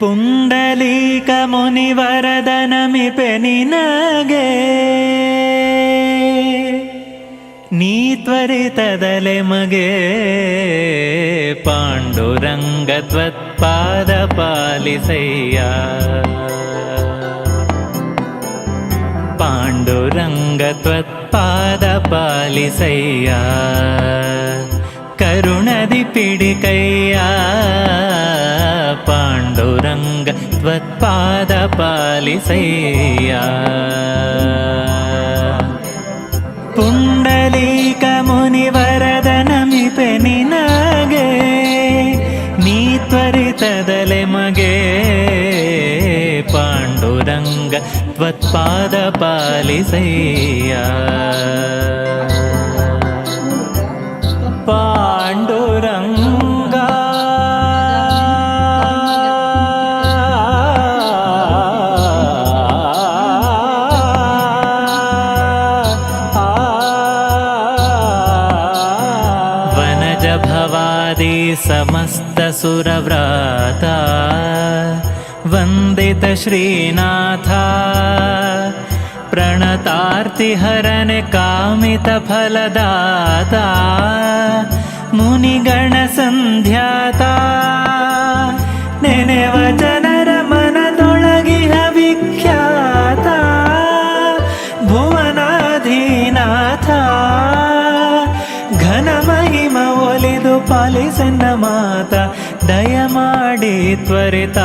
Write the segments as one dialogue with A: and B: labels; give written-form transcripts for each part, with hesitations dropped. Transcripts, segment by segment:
A: ಪುಂಡಲೀಕ ಮುನಿವರದನಮಿಪೆ ನಿನಗೆ ನೀ ತ್ವರಿತದಲೆ ಮಗೆ ಪಾಂಡುರಂಗ ತ್ವತ್ಪಾದ ಪಾಲಿಸಯ್ಯ ಪಾಂಡುರಂಗ ತ್ವತ್ಪಾದ ಪಾಲಿಸಯ್ಯ ಕರುಣದಿ ಪಿಡಿಕಯ್ಯ ಪಾಂಡುರಂಗ ತ್ವತ್ಪಾದ ಪಾಲಿಸಯ್ಯ ಪುಂಡಲೀಕ ಮುನಿವರದನಮಿಪೆ ನಿನಗೆ ನೀ ತ್ವರಿತದಲೆ ಮಗೆ ಪಾಂಡುರಂಗ ತ್ವತ್ಪಾದ ಪಾಲಿಸಯ್ಯ ಪಾಂಡುರಂಗ ವನಜ ಭವಾದಿ ಸಮಸ್ತ ಸುರವ್ರಾತ ವಂದಿತ ಶ್ರೀನಾಥ ಪ್ರಣತಾರ್ತಿಹರನೆ ಕಾಮಿತ ಫಲದಾತ ಮುನಿಗಣ ಸಂಧ್ಯಾತ ನೆನೆವ ಜನರ ಮನದೊಳಗಿಹ ವಿಖ್ಯಾತ ಭುವನಾಧೀನಾಥ ಘನ ಮಹಿಮ ಒಲಿದು ಪಾಲಿಸನ್ನ ಮಾತ ದಯಮಾಡಿ ತ್ವರಿತ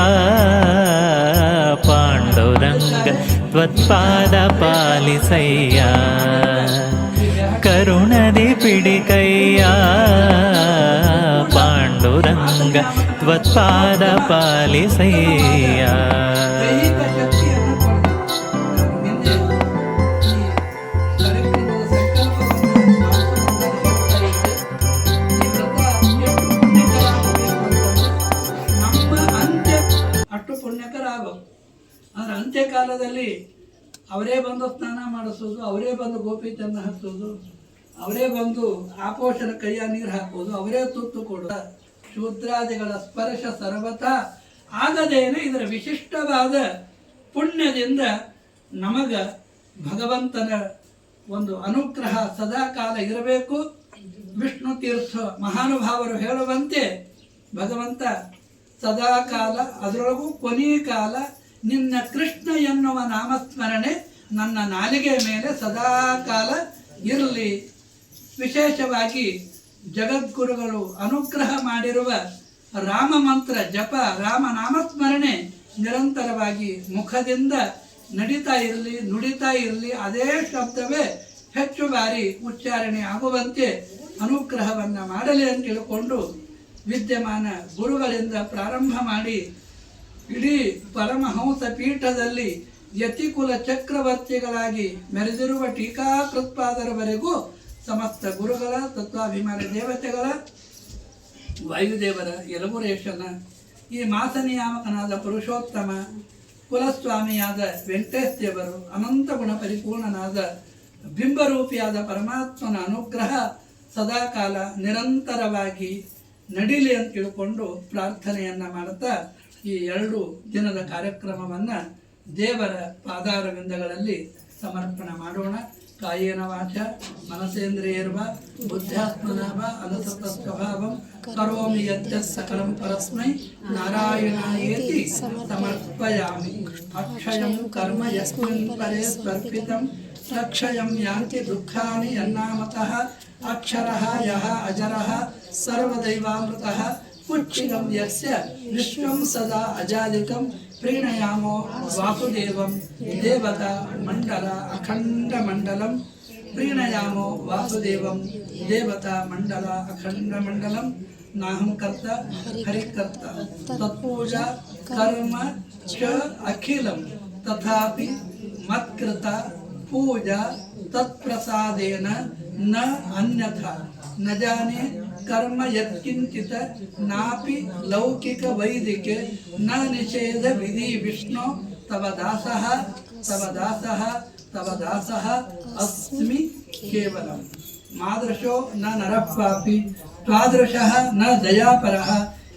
A: ಪಾಂಡುರಂಗ ತ್ವತ್ಪಾದ ಪಾಲಿಸಯ್ಯ ಕರುಣದಿ ಪಿಡಿಕಯ್ಯ ಪಾಂಡುರಂಗ ತ್ವತ್ಪಾದ ಪಾಲಿಸಯ್ಯ
B: ಆದರೆ ಅಂತ್ಯಕಾಲದಲ್ಲಿ ಅವರೇ ಬಂದು ಸ್ನಾನ ಮಾಡಿಸೋದು, ಅವರೇ ಬಂದು ಗೋಪೀಚನ್ನ ಹಚ್ಚೋದು, ಅವರೇ ಬಂದು ಆಪೋಷಣ ಕೈಯ ನೀರು ಹಾಕೋದು, ಅವರೇ ತುತ್ತು ಕೊಡೋದು, ಶೂದ್ರಾದಿಗಳ ಸ್ಪರ್ಶ ಸರ್ವತಾ ಆಗದೇನೆ ಇದರ ವಿಶಿಷ್ಟವಾದ ಪುಣ್ಯದಿಂದ ನಮಗ ಭಗವಂತನ ಒಂದು ಅನುಗ್ರಹ ಸದಾಕಾಲ ಇರಬೇಕು. ವಿಷ್ಣು ತೀರ್ಥ ಮಹಾನುಭಾವರು ಹೇಳುವಂತೆ ಭಗವಂತ ಸದಾಕಾಲ, ಅದರೊಳಗೂ ಕೊನೆಯ ಕಾಲ ನಿನ್ನ ಕೃಷ್ಣ ಎನ್ನುವ ನಾಮಸ್ಮರಣೆ ನನ್ನ ನಾಲಿಗೆ ಮೇಲೆ ಸದಾಕಾಲ ಇರಲಿ. ವಿಶೇಷವಾಗಿ ಜಗದ್ಗುರುಗಳು ಅನುಗ್ರಹ ಮಾಡಿರುವ ರಾಮ ಮಂತ್ರ ಜಪ, ರಾಮ ನಾಮಸ್ಮರಣೆ ನಿರಂತರವಾಗಿ ಮುಖದಿಂದ ನಡೀತಾ ಇರಲಿ, ನುಡಿತಾ ಇರಲಿ. ಅದೇ ಶಬ್ದವೇ ಹೆಚ್ಚು ಬಾರಿ ಉಚ್ಚಾರಣೆ ಆಗುವಂತೆ ಅನುಗ್ರಹವನ್ನು ಮಾಡಲಿ ಅಂತ ತಿಳ್ಕೊಂಡು ವಿದ್ಯಮಾನ ಗುರುಗಳಿಂದ ಪ್ರಾರಂಭ ಮಾಡಿ ಇಡೀ ಪರಮಹಂಸ ಪೀಠದಲ್ಲಿ ಯತಿಕುಲ ಚಕ್ರವರ್ತಿಗಳಾಗಿ ಮೆರೆದಿರುವ ಟೀಕಾಕೃತ್ಪಾದರವರೆಗೂ ಸಮಸ್ತ ಗುರುಗಳ, ತತ್ವಾಭಿಮಾನ ದೇವತೆಗಳ, ವಾಯುದೇವರ, ಯಲಬುರೇಶನ, ಈ ಮಾಸ ನಿಯಾಮಕನಾದ ಪುರುಷೋತ್ತಮ, ಕುಲಸ್ವಾಮಿಯಾದ ವೆಂಕಟೇಶ ದೇವರು, ಅನಂತ ಗುಣ ಪರಿಪೂರ್ಣನಾದ ಬಿಂಬರೂಪಿಯಾದ ಪರಮಾತ್ಮನ ಅನುಗ್ರಹ ಸದಾಕಾಲ ನಿರಂತರವಾಗಿ ನಡೀಲಿ ಅಂತ ತಿಳ್ಕೊಂಡು ಪ್ರಾರ್ಥನೆಯನ್ನ ಮಾಡುತ್ತಾ ಈ 2 ದಿನದ ಕಾರ್ಯಕ್ರಮವನ್ನು ದೇವರ ಪಾದಾರವಿಂದಗಳಲ್ಲಿ ಸಮರ್ಪಣೆ ಮಾಡೋಣ. ಕಾಯೇನ ವಾಚ ಮನಸೇಂದ್ರಿಯರ್ವ ಬುದ್ಧಾತ್ಮನವ ಅನುಸೃತ ಸ್ವಭಾವಂ ಕರೋಮಿ ಯದ್ಯತ್ ಸಕಲಂ ಪರಸ್ಮೈ ನಾರಾಯಣಾಯೇತಿ ಸಮರ್ಪಯಾಮಿ. ಅಕ್ಷಯಂ ಕರ್ಮ ಯಸ್ಮಿನ್ ಪರೇ ಸ್ವರ್ಪಿತಂ ಸಕ್ಷಯಂ ಯಾಂತಿ ದುಃಖಾನಿ ಯನ್ನಾಮತಃ ಅಕ್ಷರಃ ಯಃ ಅಜರಃ ಸರ್ವದೈವಾಮೃತಃ ಉಚ್ಛಿಗಂ ಯಸ್ಯ ವಿಶ್ವಂ ಸದಾ ಅಜಾದಿಕಂ ಪ್ರೀಣಯಾಮೋ ವಾಸುದೇವಂ ದೇವತಾ ಮಂಡಲ ಅಖಂಡ ಮಂಡಲಂ ಪ್ರೀಣಯಾಮೋ ವಾಸುದೇವಂ ದೇವತಾ ಮಂಡಲ ಅಖಂಡ ಮಂಡಲಂ. ನಾಹಂ ಕರ್ತ ಹರಿಕರ್ತ ತತ್ಪೂಜಾ ಕರ್ಮ ಚ ಅಖಿಲಂ ತಥಾಪಿ ಮತ್ಕೃತ ಪೂಜಾ ತತ್ಪ್ರಸಾದೇನ ನ ಅನ್ಯಥಾ ನ ಜಾನೆ कर्म यत्किंचित नापि लौकिक वैदिक न निषेध विधि विष्णु तव दासः तव दासः तव दासः अस्मि केवलम्. मादृशो न नरः पापी त्वादृशः न दयापरः